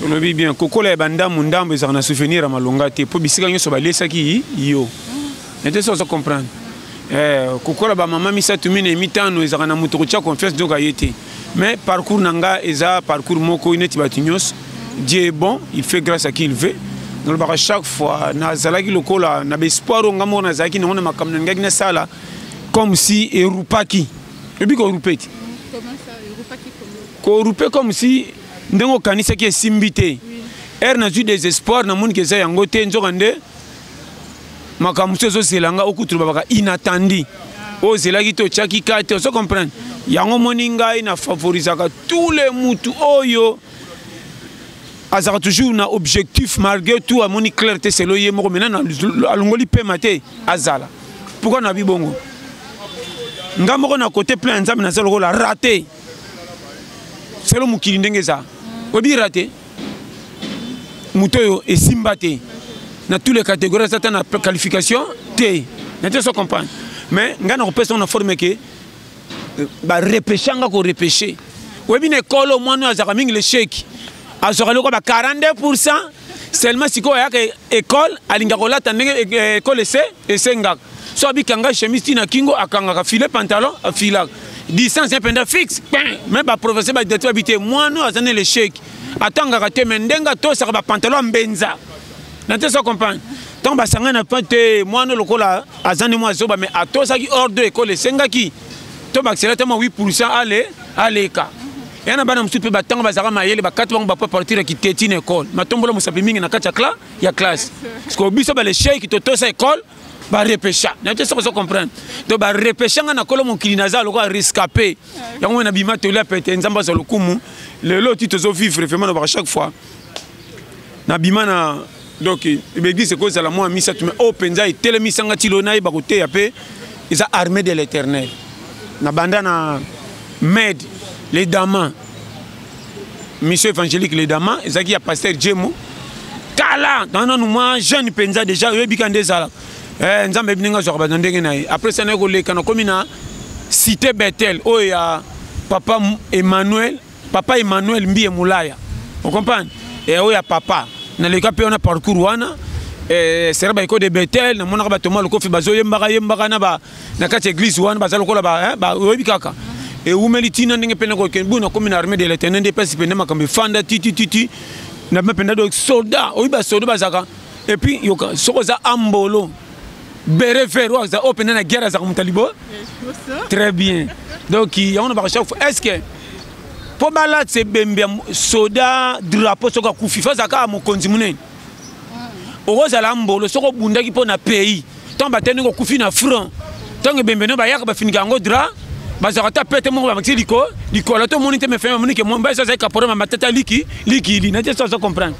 tolobi bien kokola ya bandamu ndambo ezaka na souvenir ya malonga te po bisika nyonso balesaki yo nete so comprendre kokola bamama misatu mine mitano ezaka na moto kotia confiance donc aye te mais parcours nanga eza parcours moko neti bato nyonso Dieu est bon, il fait grâce à qui il veut. Donc à chaque fois nazalaki lokola na espoir nga mo nazalaki na makamna ngaki na sala comme si erupaki ebi ko rupeti comment ça erupaki ko rupe comme si ndengo kanisa ki esimbité er na ju désespoir na moni ke za yango te nzokande makamuso zo selanga okutu babaka inattendi o zelaki to chaki kate so comprendre yango moni ngai na favorisaka tous les mutu oyo azaka toujours na objectif malgré tout à moni clarté c'est lo yemo maintenant alongoli pe maté azala pourquoi na bibongo ngamoko na côté plein nzambe na zalo la raté c'est le mukili ndenge za obi raté mutoyo et simbaté na tous les catégories ça na qualification T n'était pas comprendre mais ngana ko personne na formé que ba repêcher nga ko repêcher obi ne kolo mwana azaka mingi le chèque azora loko ba 42% seulement siko ya ke école alinga ko lata ndenge école et senga so abikanga chemise tina kingo akanga ka filet pantalon afila distance penda fixe mais ba professeur ba directeur habité moi non azane le chèque atanga ka te mendenga to sa ba pantalon benza nate so comprendre tant ba sanga na pante moi no lokola azane moi zo ba mais atosa ki hors de école senga ki to ba accéléré mo 8% aller ka yana bana msupe batanga bazaka mayele bakati bango ba partir ki tetine école matombola musapi mingi na kati ya classe parce que biso ba le chèque to sa école ba repêcha nate so comprendre to ba repêcha nga na kolo mon kilinaza loko rescapé yango na bima to la pete nzamba za lokumu le loti to zo vivre vraiment à chaque fois na bima na donc l'église c'est cause la moi misa tu mais openza et telemisanga tilona ba côté yapé ils a armée de l'Éternel na banda na med les damas monsieur évangélique les damas ils a qui a pasteur Djemo tala dans nous moi jeune penza déjà yebikande zala nzambe binga zo ba ndenge na après ça na ko le kana komina cité Bethel oh ya papa Emmanuel Mbie Moulaya on comprend et oh ya papa na le cas pe on a parcours wana c'est ba iko de Bethel na mona ba toma le kofi bazo yembaka na ba na kati église wana bazalo ko la ba yebikaka et umeli tina ndenge pena ko ken buna komina armée de l'Éternel de pesi pena makambe fanda titi na mapenda do soldat oyiba soldat bazaka et puis yoka sokoza ambolo bere ferro za open na guerre za mutalibo très bien donc on a chaque fois est-ce que pour balat c'est bembe soldat drapeau soka kufifa zaka mokonzi munene oza la ambolo soko bundaki po na pays tant batene ko kufi na front tant bembe no ba yaka ba finika ngo dra bazarata pete mo ba maxi liko la to monite me fait monike mo ba ça c'est caporo ma matata liki na te ça comprendre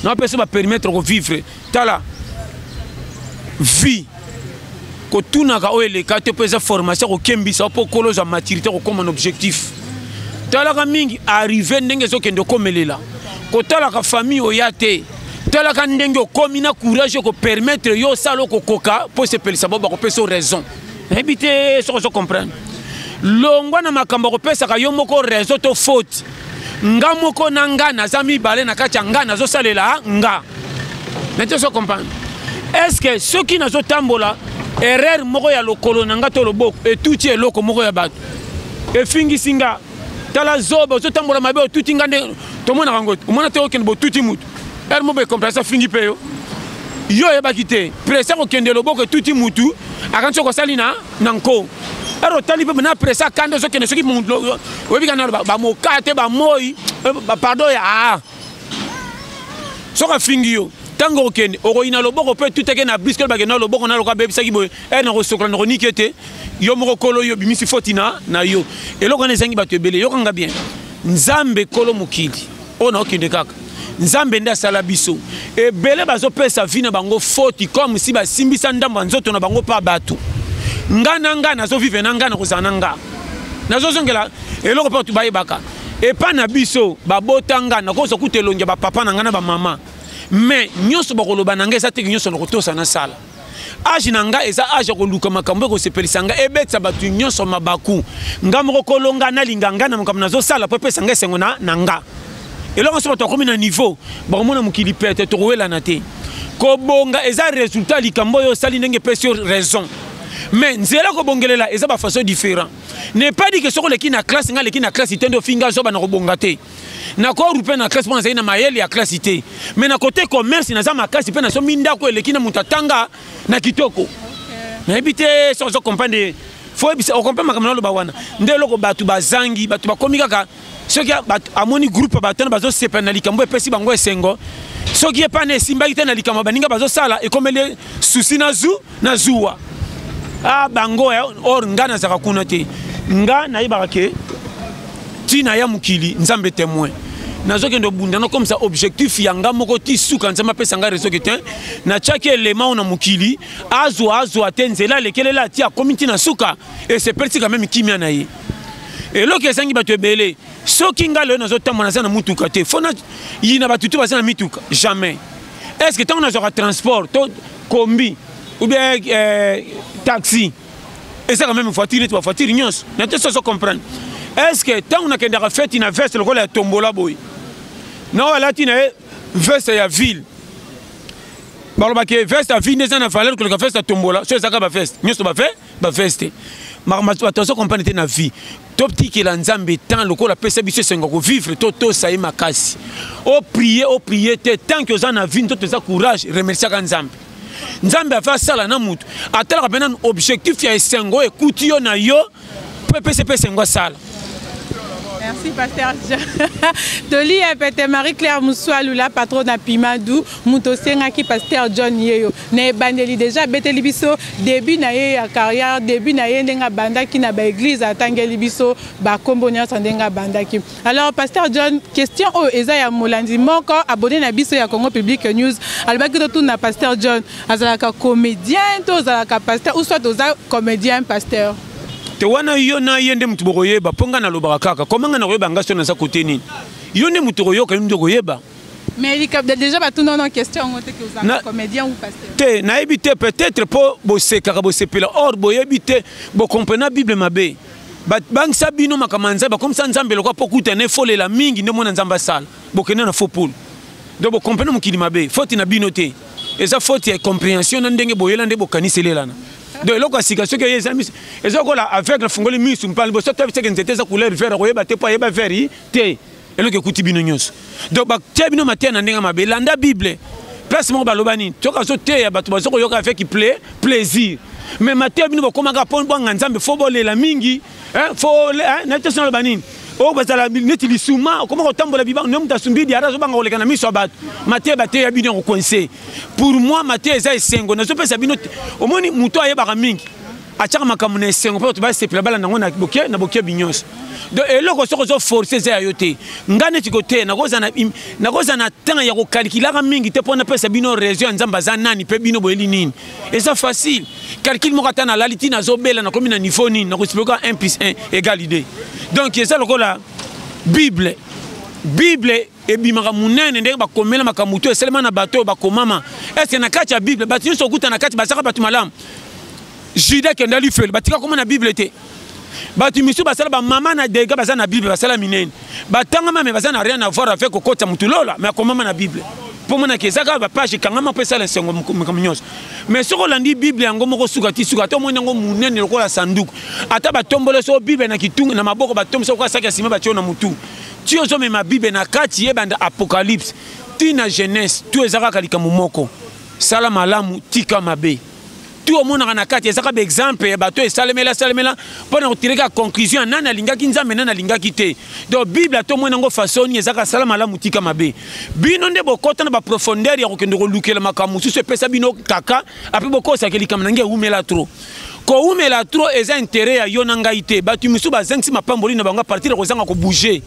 non peut se permettre de vivre tala vie ko tunaka o ele ka te pesa formation ko kembisa po kolo za maturité ko comme un objectif tala ka mingi arriver ndenge zo kendo komelela ko tala ka famille o yate tala ka ndenge ko komina courage ko permettre yo salo ko koka pour se pelisa bo ba ko pesa raison habiter so comprendre longwa na makambo ko pesa ka yo moko raison to faute nga moko nanga na zami balé na kati nga na zo salela nga nete so comprendre est-ce que ceux qui nazo tambola erreur moko ya lokolo nanga to loboko et tout est loko moko ya bato et fingi singa tala zoba zo tambola mabe tout ngande to mona rango mona te okende bo tout mutu er mo be comprendre ça fingi peyo yo e bakite pressa ko kende loboko tout mutu akancho ko salina nanko ero tali pe na pressa kande zo kende soki mundo obi kana ba mo kate ba moi ba pardon ya so ka fingi yo tango kende oko ina loboko pe tout eke na brisque ba kende loboko na loka bebisa ki boy na ko sokla na ko nikete yo moko kolo yo bimisi fotina na yo eloko na zangi bato ebele yo kanga bien nzambe kolo mukili ona okende kaka nzambe nda sala biso ebele bazo pesa vina bango foti comme si ba simbisa ndamba nzoto na bango pa bato ngana zo vivre na ngana ko zananga nazo zongela eloko pa tu bayebaka e pa na biso ba botanga na ko so kutelonge ba papa na ngana ba mama mais nyonso bakoloba nanga eza teke nyonso na kotosa na sala age nanga eza age ko luka makambo ko sepelisanga ebetsa batu nyonso mabaku nga moko kolonga na linganga na makambo nazo sala po pesa nga sengo na nga Et là, on se retrouve comme un niveau. Bon, mon mukili pète, trouver la naté. Kobonga, et ça résultat, likambo yo sali n'enge pas sur raison. Mais nzela ko bongele la, et ça va façon différent. N'est pas dit que sur les qui na classe, nga les qui na classe, ils tendent au finga zo ba na bongate. Na ko rupe na classe, pense na mayel ya classe ité. Mais na côté commerce, na za makasi pe na so minda ko les qui na mutatanga na kitoko. Mais habité sans comprendre. Faut on comprend makamalo ba wana. Ndelo ko batu bazangi, batu ba komika ka. Ceux qui a moni groupe batana bazo sepena likambo epesi bango esengo. Ceux qui est pas né simba kitana likambo baninga bazo sala et comme les souci na zuwa. Ah bango or ngana zaka kuna te. Nga na ibaka ke tina ya mukili nzambe témoin. Nazo kendo bundana comme ça objectif yanga moko ti suka nzamba pesa nga reso ketin na chaki élément na mukili azo atenzela lekele la ti a community na suka et c'est perti quand même kimia na ye. Et là que sangi batu belé soki nga le nazo tamona na mutuka te fona yina batu tu basa na mituka jamais. Est-ce que tant on a transport to combi ou bien taxi et ça quand même voiture tu voiture nyos na te so comprendre. Est-ce que tant on a kenda fait une veste le la tombola boy. Non là tu n'es veste ya ville. Baloba ke veste à ville na valeur que le veste à tombola so ça ka veste nyos ba fait ba veste. Marmato attention comprendre na vie. Top tiki la nzambe tant le la pesa biso sengo ko vivre toto ça y makasi. O prier te tant que on a vie toto ça courage remercier ka nzambe. Nzambe fa sala na mutu. Atala bena objectif ya sengo ekuti yo na yo PPCP sengo sala. Merci, Pasteur John. Toli et Marie-Claire Moussoualou, la patronne à Pimadou, Moutosenga qui Pasteur John Yeyo. Ne bandeli déjà, Beteli Biso, début na ya carrière, début na yenga banda qui na ba église à Tangeli Biso, ba kombonia sandenga banda qui. Alors, Pasteur John, question au Ezaya Molandi, moko abonné na Biso ya Congo Public News, albaki to na Pasteur John, azalaka comédien, to azalaka pasteur, ou soit oza comédien pasteur. Te wana yo na yende mutu bokoyeba ponga na lobaka kaka komanga na koyeba ngaso na sa côté nini yo ne mutu koyoka mutu koyeba mais déjà ba tout non question ngote que vous êtes comédien ou pasteur te na ebité peut-être pour boseka bosepela or boyebité bo comprendre Bible mabe bang sabino makamanza ba comme ça nzambe lokwa pokuta ne fole la mingi ndemo na nzamba sala bokena na faux poule donc bo comprendre mukili mabe faute na binoté et ça faute ya compréhension na ndenge boyela nde bokaniselelana. Donc, là, c'est que les amis, ils ont avec le fongoli mis sur le plan, ils ont couleur vert, ils pas vert, et là, écoute binonios. Donc, tu as bien matin, la Bible, place mon balobani, tu as sauté, tu as avec plaisir. Mais matin, nous comment répondre bon ensemble, faut voler la mingi, faut n'attention le banin. Oh, parce que la neti souma, comment on tombe la biba, nous t'as soumis des arazo bango les canami sur bat. Maté baté abine au coincé. Pour moi, maté est sengo. Ne se peut sabino. Au moins, mouto aye baramingi. A chaka makamune sengo. Peut tu vas se plabala na boké bignos. Donc, et là, on se forcer à yote. Ngane tu côté, na goza na temps ya ko calculer mingi te pona pesa bino région nzamba zanani pe bino boeli nini. Et ça facile. Calcul mo katana la litina zobela na comme na niveau nini, na ko expliquer 1 + 1 = 2. Donc c'est ça le la Bible et bimaka munene ndenge bakomela makamuto eselema na bato bakomama. Est-ce que na kati ya Bible batu so kuta na kati basaka batu malamu. Juda kenda li fel batika comme na Bible te. Batu misu basala ba mama na dega basala na Bible basala minene. Batanga mame basala rien à voir avec kokota mutulola mais komama na Bible. Pour moi que ça va page kangama pesa la sengo mkamnyos. Mais ce qu'on dit Bible yango moko sukati sukato mo nango munene lokola sanduku. Ata batombole so Bible na kitunga na maboko batombo so kwa saka sima batio na mutu. Tu ozo me ma Bible na kati yebanda Apocalypse. Tina Genèse tu ezaka kalika mumoko. Sala malamu tika mabe. Tout le monde a un exemple et bateau et salemela pour tirer la conclusion nana linga kinza menana linga kité donc Bible tout le monde a façon ni ezaka salama la mutika mabe bino nde bokota na ba profondeur ya kokende ko lukela makamu su se pesa bino kaka après boko sa kelika manange umela trop ko umela trop eza intérêt ya yona ngaité batu misu ba zengsi mapamboli na banga partir ko zanga ko bouger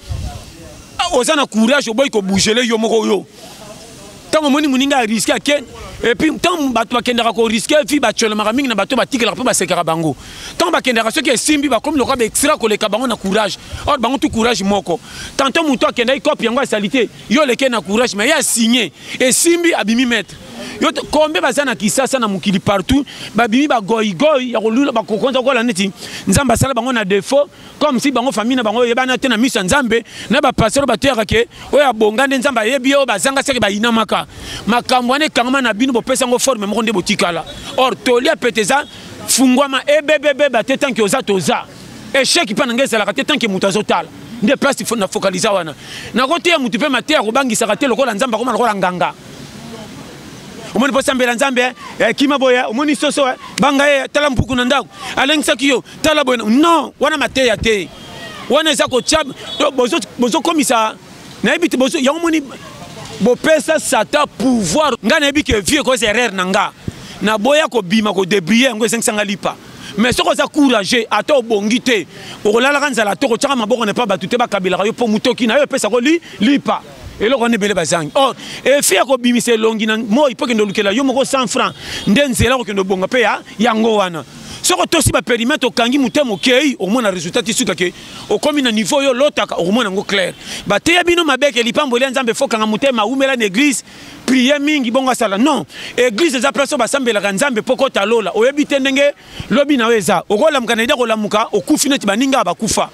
ozana courage boy ko bouger le yo moko yo tant moni muninga risque ken et puis tant bato bakendaka ko risquer vie bachole maramingi na bato batikela pe basekara bango tant bakendaka ceux qui simbi ba comme le quoi extra ko le kabango na courage or bango tout courage moko tantôt muto akenda copie yango salité yo le ken na courage mais ya signé et simbi abimi maître yo kombe bazana kisasa na mukili partout babimi ba goy ya kolula ba kokonza kola neti nzamba sala bango na défaut comme si bango famille na bango yebana te na miso nzambe na ba pasteur ba terre ke oya bongande nzamba yebi yo bazanga seke ba inamaka makambo ane kangama na bino bo pesa ngo forme mo nde botikala or tolia peteza fungwama ebebebe ba te tanki oza toza échec pa ngeza la te tanki mutazo tala nde place na focaliser wana na kote ya mutu pe mater ko bangisa ka te lokola nzamba ko lokola nganga omoni po sambela nzambe kima boya omoni soso banga ye tala mpuku na ndako alengisa kiyo tala boya non wana mateya te wana za ko chab bozo komisa na ebiti bozo ya omoni bo pesa sata pouvoir ngana ebi ke vie ko erreur nanga na boya ko bima ko débrier ngo sanga lipa mais ce qu'on a courageux à toi bongité au la ranzala to ko chama maboko ne pas batute ba kabila yo po mutoki na yo pesa ko lipa et là on est belé bazang oh et fi ko bimise longi na mo ipo ke ndolukela yo moko 100 francs ndenzela ko ke ndobonga pe ya yango wana soko tosi ba périmètre kangi mutemo kei au moins na résultat tisuka ke au comme na niveau yo lotaka au moins ngo clair ba te bino mabeke lipambo le nzambe foka nga mutema umela na église prier mingi bonga sala non église za place ba sambela nzambe poko talola oyebite ndenge lobi na weza okola mukana ida ko lamuka okufi neti baninga bakufa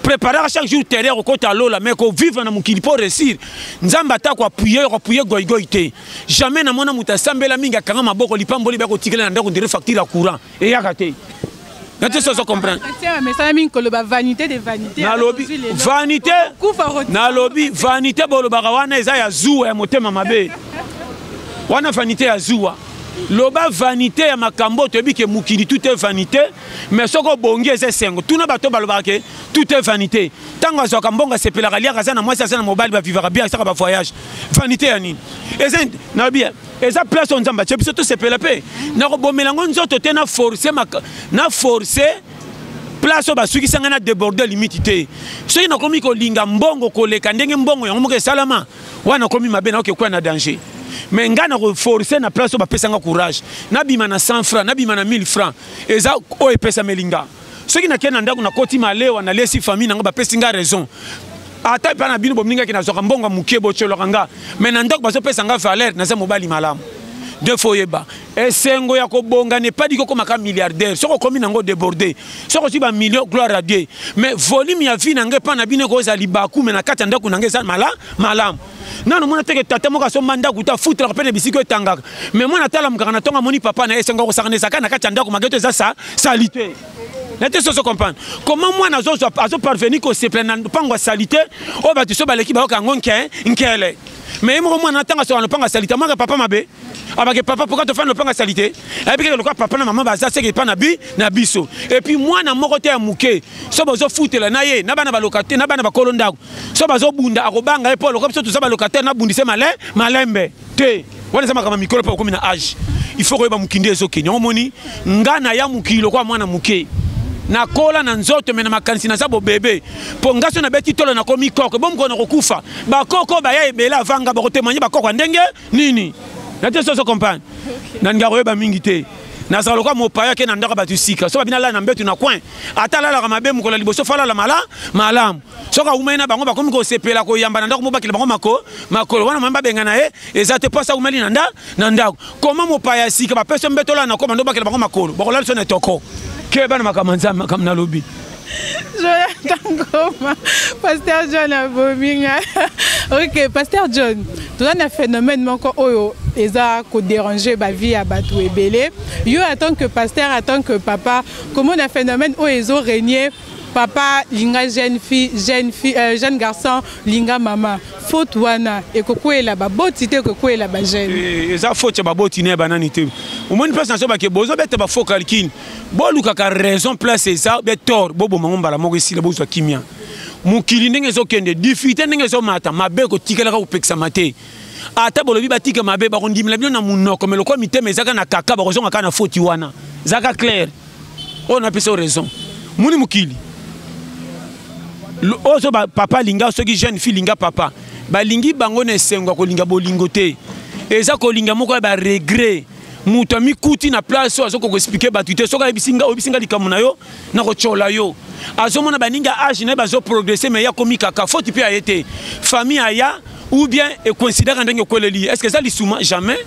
préparer chaque jour terre ko talola mais ko vivre na mukili pour réussir nzambe atako appuyer goigoité jamais na mona mutasambela mingi akanga maboko lipambo li ba ko tikela na ndako ndire facture à courant et yakate. Tu sais comprendre. Mais ça mine que le vanité des vanités. Na lobby vanité. Na lobby vanité bolo barawana eza ya zuwa ya motema mabe. Wana vanité ya zuwa. Loba vanité ya makambo to bike mukili tout est vanité mais soko bongi eza sengo. Tuna bato baloba ke tout est vanité. Tango azoka mbonga sepela kalia kazana mwasi azana mobile ba vivre bien ça ba voyage. Vanité ya nini? Eza na bien. Eza place on nzamba tshebisa to sepela pe. Na ko bomela nzoto te na forcer place ba suki sanga na déborder limite te. So ina komi ko linga mbongo ko leka ndenge mbongo yango moke salama. Wana komi mabe na okekwa na danger. Mais ngana ko forcer na place ba pesanga courage. Na bima na 100 francs, na bima na 1000 francs. Eza o epesa melinga. So kina kena ndako na koti malewa na lesi famille nga ba pesinga raison. Ata pa na bino bomninga kina zoka mbongo muke bo chelo kanga. Mais na ndako baso pesanga valeur na za mobali malamu. Deux fois yeba esengo ya ko bonga ne pas dit ko maka milliardaire soko komi nango déborder soko si ba million gloire à Dieu mais volume ya vie nange pa na bino ko za libaku mais na kata ndako nange za malam nano mona teke tata moka so manda kuta foutre pe ne bisiko tangaka mais mona tala mukaka na tonga moni papa na esengo ko sakane saka na kata ndako mageto za salité. N'était ce comprendre comment moi na zo parvenir ko se plaindre pangwa salité o ba tu so baleki ba ka ngonke nkele mais moi na tanga so na panga salité moi papa mabe abake papa pourquoi tu fais le panga salité et puis le quoi papa na maman baza c'est que pas na biso et puis moi na moko te ya muke so bazo foutela na ye na bana ba locataire na bana ba kolonda so bazo bunda akobanga e polo comme ça tout ça ba locataire na bundise malembe te wana sama kama mikolo pa komi na âge il faut ko ba mukinde zo ke nyomoni ngana ya mukilo kwa mwana muke na kola na nzoto mena makanisi na zabo bebe po ngaso na beti tolo na komi koko bom ko na kokufa ba koko ba ya ebela vanga ba ko témoigner ba koko ndenge nini na te so comprendre na ngaro ba mingi te na zalo kwa mopaya ke na ndaka batu sika so babina la na mbetu na coin atala la mabe mukola liboso fala la malam so ka umena bango ba komi ko sepela ko yamba na ndako mo bakile bango makolo wana mamba benga na ezate pas ça umeli na ndako comment mopaya sika ba personne betola na ko mando bakile bango makolo ba ko la so na toko Keba na makamanza makamna lobby. Pasteur John Abominga. Ok, Pasteur John, tu as un phénomène manquant oyo eza ko déranger ba vie à Batou et Belé. Yo en tant que pasteur, en tant que papa, comment un phénomène oyo régné papa linga jeune garçon linga maman faute wana et kokwe la ba botité kokwe la ba jeune eza faute ba botine banani te omoni place na so ba ke bozo bete ba faux calcul bo luka ka raison place eza be tort bobo mangomba la moko ici le bozo kimia mukili ndenge zo kende difficulté ndenge zo mata mabe ko tikela ka upeksa mate ata bolobi batika mabe ba kondimela bino na munoko mais lokwa miteme ezaka na kaka ba kozonga kana faute wana zaka clair on a pesa raison muni mukili ozo papa linga soki jeune fille linga papa ba lingi bango ne sengo ko linga bolingo te eza ko linga moko ba regret muto mi kuti na place azo ko expliquer ba tuite soka obisinga likamuna yo na ko chola yo azo mona baninga âge na bazo progresser mais ya komi kaka faut tu peux ayete famille aya ou bien et considère ndenge ko leli est-ce que ça li souma jamais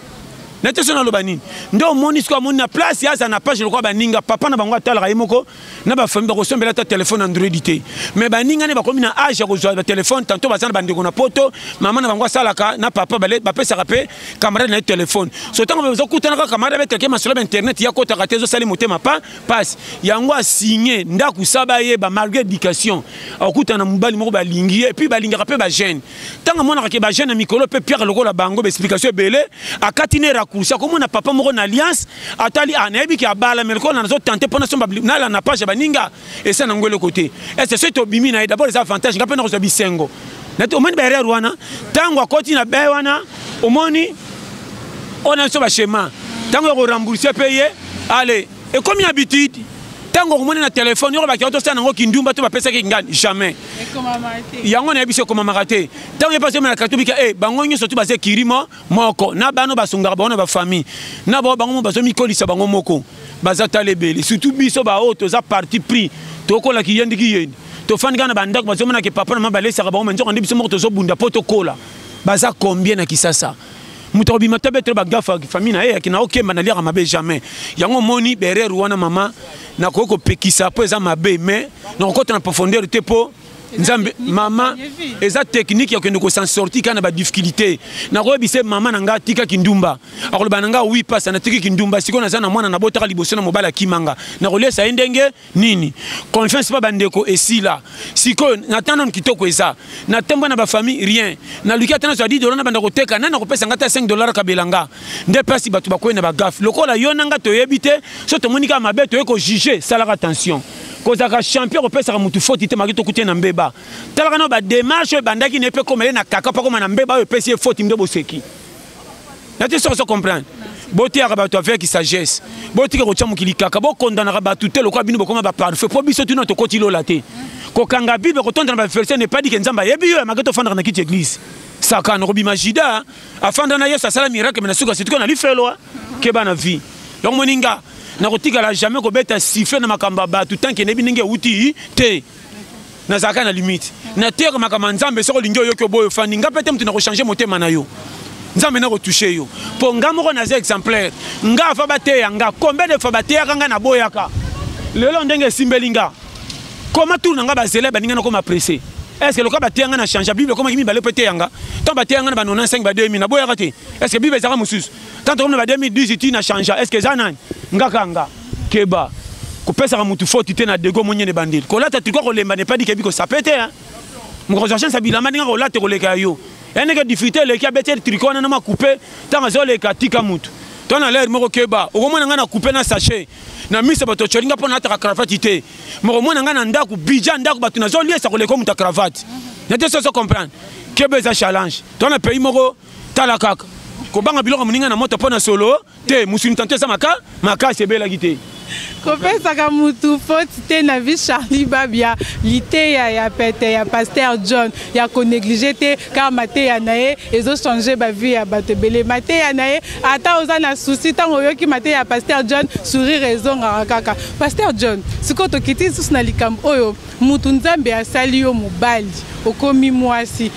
nete so na loba nini ndo moni siko moni na place ya na page lokwa baninga papa na bango atala yemoko na ba famille ko sombela ta téléphone Android té mais baninga ne ba komi na âge ko zo ba téléphone tantôt bazana bandeko na poto maman na bango salaka na papa bale ba pesa rapé camarade na téléphone so tango ba zo kutana ka camarade ba teleke masolo internet ya ko ta katezo sali motema pa passe yango a signé ndaku saba ye ba malgré éducation okutana mubali moko ba lingi et puis ba linga rapé ba jeune tango mona ka ba jeune mikolo pe Pierre lokola bango ba explication belé a katinera kursa comme on a papa moko na alliance atali anayebi ki abala melko na zo tenter pona somba na la na page baninga et ça ngwe le côté et c'est ce to bimi na d'abord les avantages ngapena ko zo bisengo na to moni ba erreur wana tango akoti na be wana omoni on a so ba schéma tango ko rembourser payer allez et comme habitude tango ko moni na téléphone yo ba ki auto sana ngo kindumba to ba pesa ki ngani jamais et comment marate yango na biso comment marate tango ye passe na katubika bango nyo surtout ba se kirimo moko na bano basunga ba ba famille na ba bango ba so mikolisa bango moko baza talebeli surtout biso ba auto za parti pris to ko la ki yendi ki yendi to fan gana banda ko so mona ke papa na mabalesa ba bango nzo ndi biso moko to zo bunda poto kola baza combien na kisasa muto bi matabetre ba gafa famille na ye ki na okemba na lira mabe jamais yango moni berer wana mama na ko pekisa po eza mabe mais na ko na profondeur te po nzambe mama eza technique ya ko s'en sortir kana ba difficulté na ko bise mama nanga tika kindumba akoloba nanga oui passe na tika kindumba siko na za na mwana na botaka liboso na mobala kimanga na ko lesa ndenge nini confiance pas bandeko esila siko na tana kitoko eza na temba na ba famille rien na luki atana so $10 na bandako teka na ko pesa ngata $5 ka belanga nde pasi batu bakoye na ba gaf lokola yo nanga to yebite so to monika mabe to ko juger sala attention kozaka champion opesa mutu faute te makito kutie na mbeba talaka no ba démarche bandaki ne pe komele na kaka pa koma na mbeba o pesi faute ndo boseki na te so comprendre boti aka bato avec sagesse boti ko tchamu kilikaka bo kondana ka batu te lokwa bino bokoma ba parfait po biso tuno to koti lo laté ko kanga bible ko tondana ba verset ne pas dit que nzamba yebi yo maketo fandra na kiti église saka no robi majida afanda na yesu sala miracle na suka situko na lifelo ke bana vie donc moninga na kotika jamais ko beta siffler na makamba batu tant que nebi ninge uti te na zaka na limite na terre makamba nzambe soko lingyo yo ko boyo fandi ngapete mtu na ko changer motema na yo nzambe na ko toucher yo po ngamo na exemplaire nga fa bate yanga combien de fois bate yanga na boyaka lelo ndenge simbelinga comment tout nga ba zele ba ninga na ko m'apprécier est-ce que le cas bate yanga na changer bible comment kimi bale pete yanga tant bate yanga na ba 95 ba 2000 na boyaka te est-ce que bible zaka musus tant comme na ba 2018 na changer est-ce que zana ngakanga keba kopesa ka mutu faute te na dego monyene bandil kolata triko ko lemba ne pas dit que biko sapete hein mon chance abilama ninga ko lata ko leka yo ene que difficulté le kia bete triko na ma couper tant zo le katika mutu tona l'air moko keba okomona nga na couper na sachet na mise bato choringa pona ta cravate te moko mona nga na ndaku bija ndaku batu na zo liesa ko leka muta cravate na te so comprendre keba za challenge tona pays moko tala kaka ko banga biloko muninga na moto pona solo te musuni tante sa maka sebela gite ko pesa ka mutu faute te na vie Charlie Babia lité ya pete ya pasteur John ya ko négliger te car maté ya nae ezo changer ba vie ya bato belé maté ya nae ata oza na souci tango yoki maté ya pasteur John sourire raison kaka pasteur John siko to kiti sus na likambo oyo mutu nzambe asali yo mobali okomi mwasi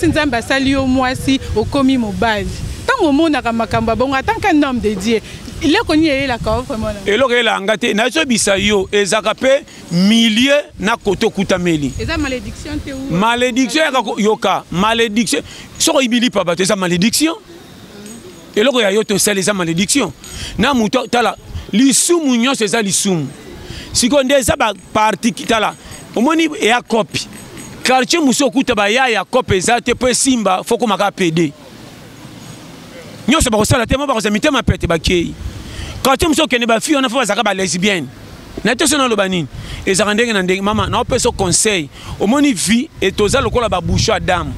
nzambe asali yo mwasi okomi mobali tango mona ka makamba bongo tant qu'un homme de Dieu il est connu et la cause vraiment et lo ke la ngate na so bisayo ezaka pe milieu na koto kutameli eza malédiction te ou malédiction yoka malédiction so ibili pa bato eza malédiction et lo ko ya yoto sel eza malédiction na muto tala lisumu nyonso eza lisumu siko ndeza ba parti tala omoni ya copie quartier muso kuta ba ya copie eza te pe simba foko maka PD nyonso ba kosala te mo ba kosamite ma pete bakei quand tu me dis que les filles on a fait ça lesbienne n'était pas le banin et ça rendait que maman n'a pas ce conseil au moins vie et tous les locaux là bouche à dame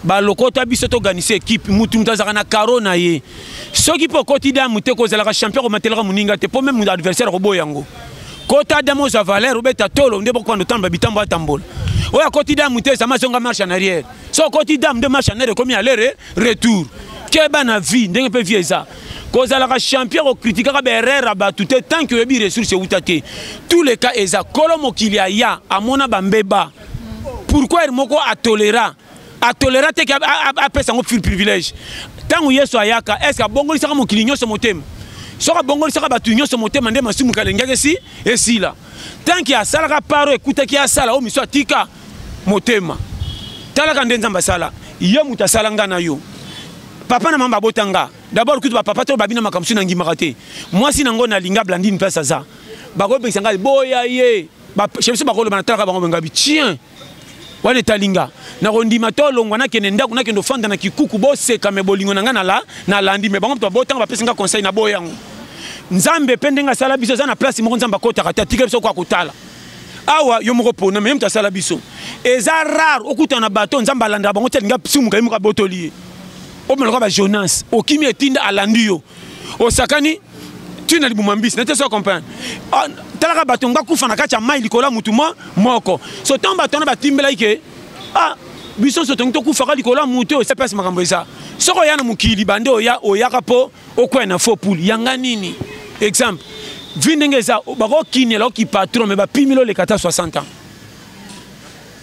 ba locaux tu as bis organiser équipe mutu mutazaka na carona ye ceux qui peut quotidien muté cause la champion au matela muninga te pour même adversaire robo yango kota damo za valeur obeta tolo ndebo kwa ndotamba bitambo atambola oya quotidien muté ça mazonga marche en arrière so quotidien de marche en arrière comme aller retour keba na vie ndenge pe vie ça cause la champion au critiquer ka berera ba tout tant que bi ressources utate tous les cas eza kolomo kilia ya amona bambeba pourquoi il moko a tolérant atolera te apesa ngo privilège tango yesu ayaka est-ce que bongolisaka mokili nyonso motema soka bongolisaka bato nyonso motema nde masumu kalengaki si esila tanki asalaka paro ekutaki asala o miso atika motema talaka nde nzambe asala ye moto asala nga na yo papa na mama babotanga d'abord kutu bapapa to babina makambo na ngimaka te mwasi nango nalinga blandine place aza bakopekisa ngai boya ye chebiso bakoloba na talaka bango bengabi tien wana etalinga nakondima to longwa nakende ndako nakende ofanda na kikuku boseka me bolingo na nga na landi me bango moto babotanga bapesa nga conseil na boyango nzambe mpe ndenge asala biso eza na place moko nzambe akotaka te atika biso kwa kotala awa yo moko pona me ye moto asala biso eza rare okutana na bato nzambe alandaka bango ti alinga sumuka ye moko abotoli ye omelaka ba Jonas okimi etinda alandi yo osakani tu na libuma mbisi nete so comprendre talaka bato nga kufa na kati ya mai likola mutu moko so ntango bato na batimbela ike biso so tongi tokufaka likola mutu oyo sepesi makambo eza soko oya na mokili bande oyaka mpo okwea na faux poule yanga nini exemple vi ndenge eza bakokinela oki patron me bapimila oleka ata 60 ans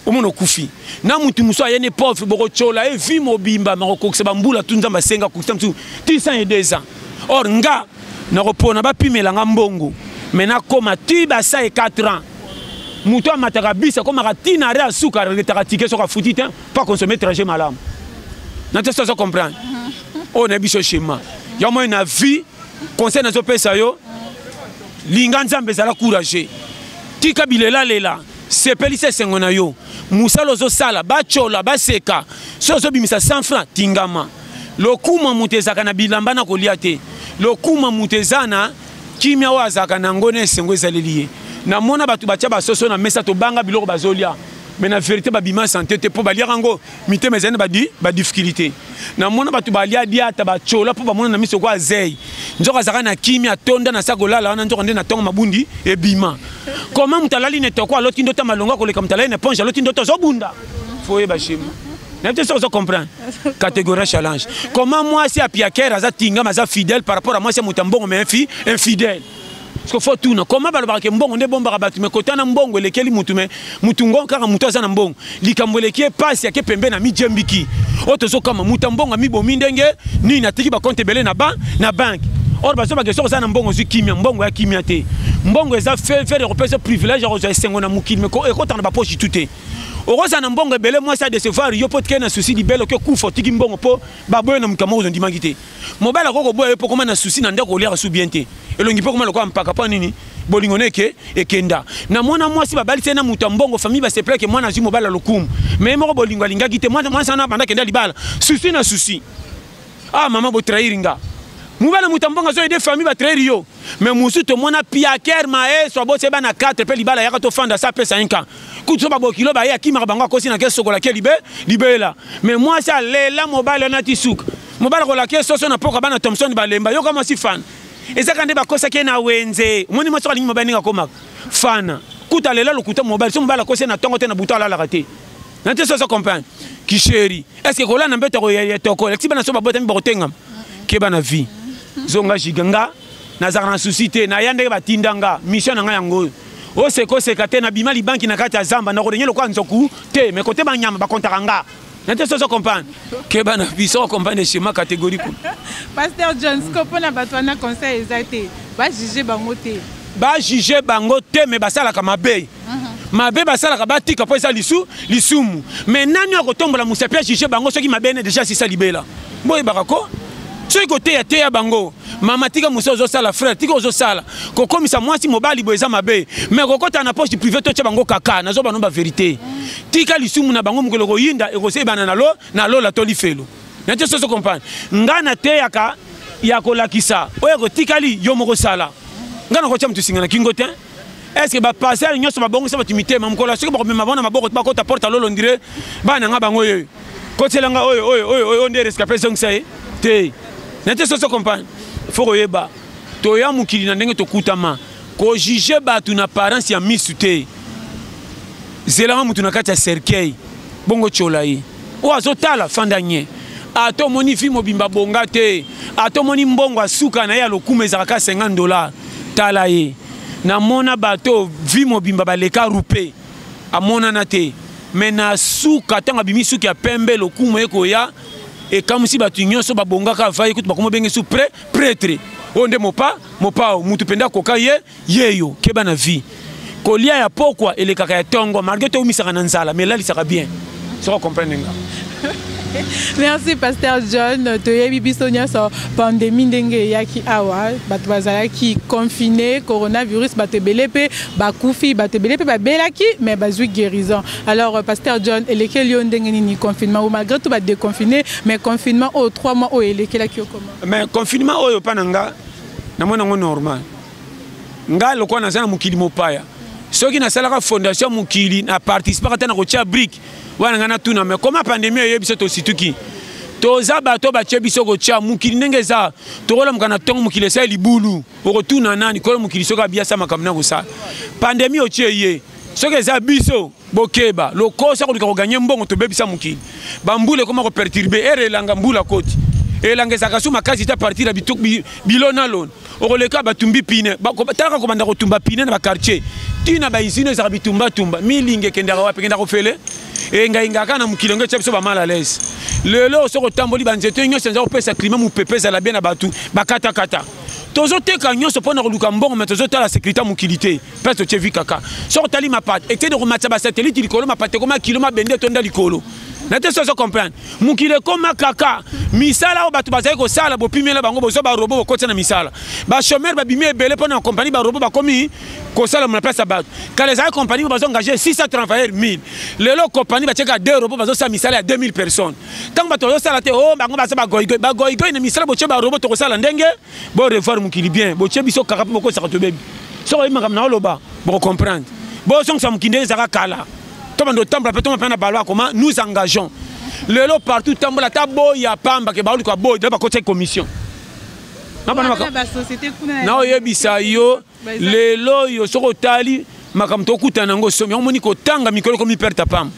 omona okufi na mutu mosu ayene pauvre bokochola evi mobimba makokokisa bambula tu nzambe asenga kokisa mosu ti 102 ans or nga nakopona bapimelanga mbongo me nakoma ti basa e 4 ans mutu amataka bisa akomaka ti na re asuka aretaka tike soki afuti te mpo akonsome trajet malamu na te soso comprendre oyo na biso shema ya moi na vie conseil nazopesa yo linga nzambe ezala courage tika bilela sepelisa esengo na yo musala ozosala bachola baseka so ozobimisa 100 francs tingama lokuma mutu ezalaka na bilamba na kolia te lokuma mutu eza na kimia oyo azalaka na ngo na esengo ezaleli ye namona bato batya basoso na mesa tobanga biloko bazolia me na vérité babima santé te mpo baliaka yango mitema ezali na badifficulté namona bato balia diata bachola mpo bamona na miso kwa azei nzoko azalaka na kimia atonda na sakolala wana nzoko nde na ntongo mabundi ebima koma mutu alali ne toko aloti ndoto malongo akoleka mutu alali ne ponge aloti ndoto azobunda fo oyeba shema nayebi te soki ozo comprendre catégorie challenge comment mwasi apiakere aza tingama aza fidèle par rapport à mwasi ya mutu ya mbongo me infidèle parce que faut tout comment balobaka ke mbongo nde bombaka bato me kota na mbongo elekeli mutu me mutu ngo kaka mutu aza na mbongo likambo eleki epasi yake pembe na mijembiki oyo tozokama mutu ya mbongo amibomi ndenge nini atiki bakonte ebele na banke or bazobaka soki oza na mbongo ozwi kimia mbongo ya kimia te mbongo eza fere ekopesa privilège ya kozwa esengo na mokili me ekotana na bapoche tu te okoza na mbongo ebele mwasi adecevoir yo mpo tikeli na susi libele oke kufa otiki mbongo mpo baboye na mokama ozo ndimaki te mobali akoko boya yo mpo koma na susi na ndeko oliaka su bien te elongi mpo koma lokola mpaka mpo nini bolingo neke ekenda namona mwasi babalisi na mutu ya mbongo famille basepleke mwana azwi mobali lokumu me moko bolingo alingaki te mwasi wana banda kenda libala susi na susi mama botrahiri nga mobali mutu ya mbongo azoyede famille batrahiri yo me musu tomona piaker maeso abose bana 4 mpe libala yaka tofanda sa apesa 1 ans kutu so babokilo baye akimaka bango akosi na ke sokola ke libela me mwasi alela mobali wana ti suka mobali akolaki soso na poka bana Thompson balemba yoka mwasi fana ezaka nde bakosaki na wenze omoni mwasi alingi mobali ndenge akomaka fana kuta alela lokuta mobali so mobali akosi na ntongo te na buto alalaka te na te soso comprendre kisheri est-ce que kola na mbeta ya toko lexi bana so babota mi bakotengama ke bana vie zonga jiganga nazaka na susi te na ya ndenge batindanga mission na ngai yango osekoseka te na bima libanki na kati ya zamba na kodenye lokwa nzoku te me kote banyama bakontaka nga na te soso comprendre ke bana biso comprendre schéma catégorique Pasteur John skopo na bato wana conseil eza te bajuge bango te bajuge bango te me basalaka mabe mabe basalaka batika mpo eza lisumu me nani akotombola mosapi ajuge bango soki mabe ene deja sisa libela boyebaka ko soki koteya bango mama tika mosu ozosala frère tika ozosala kokomisa mwasi mobali boye eza mabe me kokota na poche privé totya bango kaka nazoba no bavérité tika lisumu na bango mokolo koyinda ekosebana na lola to lifelo nate soso comprendre nga nateyaka ya kolakisa oyo ekotikali yo moko sala nga nakotya motu singa na kingo te est-ce que bapasser nyonso babongisa bato mitema mokolo soki bakomema bona maboko bakota porte alolo ndire bana nga bango oyo kotelanga oyo nde rescapé zongisa ye te nate soso comprendre faut koyeba toya mokili na ndenge tokutama kojuge bato na parence ya misu te zelanga mutu na kati ya cercueil bongo tchola ye oyo azotala fanda nye atomoni vi mobimba bonga te atomoni mbongo asuka na ye ya lokumu ezalaka $50 tala ye namona bato vi mobimba baleka rupe amonana te mais na suka tanga bimi suki ya pembe lokumu ekoya et comme si batu nyonso babongaka va écoute bakoma benge sous prêtre onde mopa mutu penda koka yeyo keba na vie kolia ya pokwa elekaka ya tongo malgré to misaka na nzala mais là il sera bien ça comprendre nga. Merci Pasteur John. Toyebi biso nyonso pandémie ndenge yaki awa bato bazalaki confiné coronavirus bato ebele pe bakufi bato ebele pe babelaki mais bazwi guérison. Alors Pasteur John elekeli yo ndenge nini confinement ou malgré tout ba déconfiné mais confinement au 3 mois o elekelaki comment? Mais confinement oyo pananga na mona ngo normal. Nga lokwa na sana mukili mopaya. Soki na salaka fondation mukili na participer kata na kotia brique. Wana ngana tuna mais comment pandémie yebiso to situki toza bato bache biso ko tia mukili ndenge za tokola mukana tongo mukili sa libulu okotuna nani kola mukili soka biasa makamna ko sa pandémie o tie ye soka za biso bokeba lokosa ko lika ko gagner mbongo to bebisa mukili bambule comment ko perturber ere langa mbula koti elanga za kasuma kazi ta partir bituk bilona lon okoleka batumbi pine taka ko banda ko tumba pine na ba quartier tina ba isine za bitumba tumba milinge kendaka wapi kenda ko fele enga kana mukilongo tshebso ba mal à l'aise lelo soko tamboli banzeto nyonso nza opesa climat mu pepesa la bien na batu bakata kata tozo teka nyonso pona ko luka mbongo mais tozo tala sécurité mukilité peso tchevi kaka soko tali mapate ekte de rematsa ba satellite likolo mapate koma kiloma bende tonda likolo nate soso comprendre mukile koma kaka misala o batu bazai ko sala bo pimela bango bozo ba robot ko tsana misala ba chômeur ba bimé belé pona compagnie ba robot ba komi ko sala na place batu quand les compagnie bazo engager 600 travailleurs 1000 lelo compagnie ba tcheka 2 robots bazo sa misala ya 2000 personnes tant bato zo sala te o bango ba sa ba goigoy na misala bo tche ba robot to ko sala ndenge bo revoir mukili bien bo tche biso kaka bo ko sa to bebi so ima kam na loba bo comprendre bo song sa mukinde zaka kala tomando temple peut-on pas na balwa comment nous engageons le lot partout tambola tabo ya pamba ke bauli ko boy de ba côté commission na ba société kuna na oyebisa yo le lo yo soko tali makam to kutana ngo somi omoni ko tanga mikolo ko mi perte pam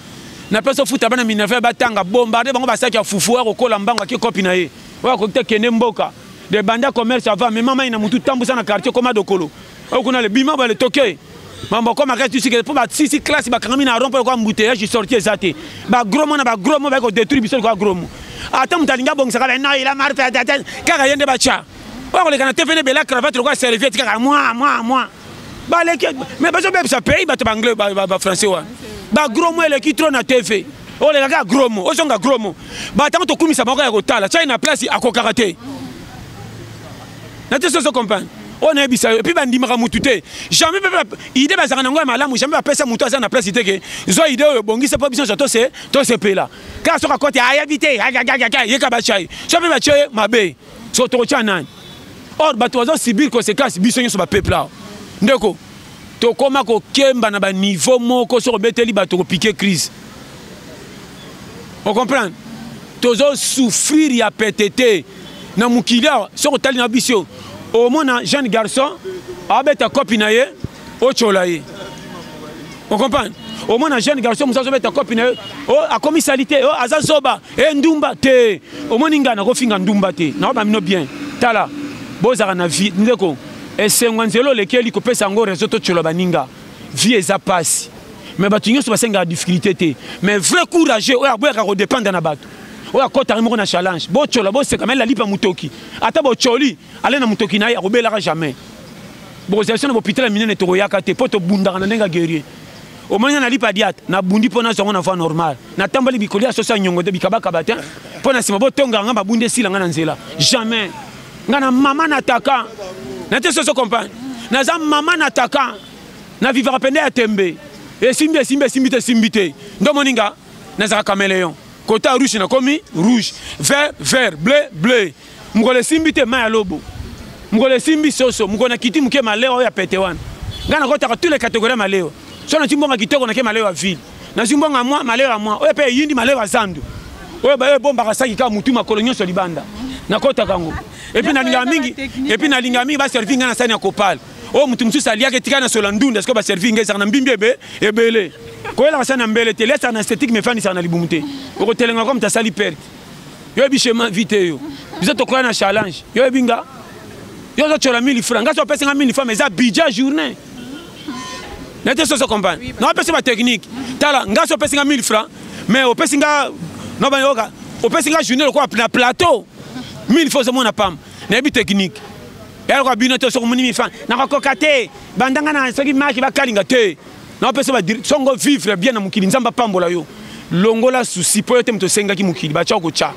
na peso futa bana minefe ba tanga bombarder bango ba saki ya fufu ko kola mbango ki copie na ye wa ko te kene mboka de banda commerce avant mais mama ina mutu tambusa na quartier koma dokolo o kuna le bima ba le toke mambo comme reste ici que pour ba six classe ba kangami na rompo ko embouteillage sorti ezate ba gros mo ba ko détruire biso ko gros mo ata mutalinga bongisa kala na ila marfe ata kaka yende ba cha ba ko le kana tefene bela cravate ko serviette kaka moi ba le mais ba so be sa pays ba to anglais ba français wa ba gros mo le ki trop na TV o le kaka gros mo o songa gros mo ba tango to kumisa ba ko ya ko tala cha ina place akokaka te na te so comprendre. On a bisa et puis bandimaka mutute jamais idée bazaka nango malamu jamais apesa mutu aza na place iteke zo idée oyo bongisa po biso to se pela ka soka kote aya vite yeka bachai jamais bachai mabe so to chana or bato zo sibir conséquence biso nyo so ba peuple là ndeko to koma ko kemba na ba niveau moko so beteli bato ko piquer crise on comprend tozo souffrir ya PTT na mukila so ko tali na biso au moins jeune garçon abeta copine na ye o chola ye on comprend au moins jeune garçon musa so beta copine na ye o a commisalité o azazoba e ndumba te au moins ngana ko finga ndumba te na ba mino bien tala bozaka na vie ndeko esengwanzelo lekeli ko pesa ngo réseau to chola baninga vie eza passe mais batu nyonso basenga difficulté te mais vrai courageux o aboya ko dépendre na bato oya kota ngimo na challenge bo chola bo seka la lipa mutoki ata bo choli ale na mutoki na ya robelaka jamais bo session bo pitela minene to yaka te poto bundaka na ndenga guerrier o manya na lipa diat na bundi pona zongo na fa normal na tambali bikoli asosa nyongo de bikabaka batin pona sima bo tonga ngamba bunde sila ngana nzela jamais ngana mama na taka na te so comprendre na za mama na taka na vivra pende ya tembe e simbite ndo moninga na za caméléon côté rouge na komi rouge vert bleu mukole simbite ma ya lobo mukole simbi soso mukona kiti muke maleo ya petewan ngana kota ka tous les catégories maleo so na timbonga kitoko na ke maleo ya ville na timbonga moi maleo ya moi oye pe yindi maleo ya zandu oye ba bomba ka saki ka mutu makolo nyonso libanda na kota kango et puis na linga mingi ba servir ngana sani ya kopal o mutu mususa liake tika na solandunda est-ce que ba servir ngesa na mbimbi ebele koyela sana mbele te lesa na esthétique me fani sana libumute ko telenga comme ta sali perte yo bichema vite yo biso to kwa na challenge yo binga yo zo chola 1000 francs ngaso pesa 1000 francs mais ça budget journée n'était so comprendre non pesa ba technique tala nga so pesi nga 1000 francs mais opesi nga no ba yoka opesi nga journée ko na plateau 1000 fois mon pam na bi technique ya ko bino to so moni 1000 francs na ko kokate bandanga na soki maki ba kalinga te na opesi ba dire songo vivre bien na mukili nzamba pambola yo longola souci po yote mto senga ki mukili ba cha ko cha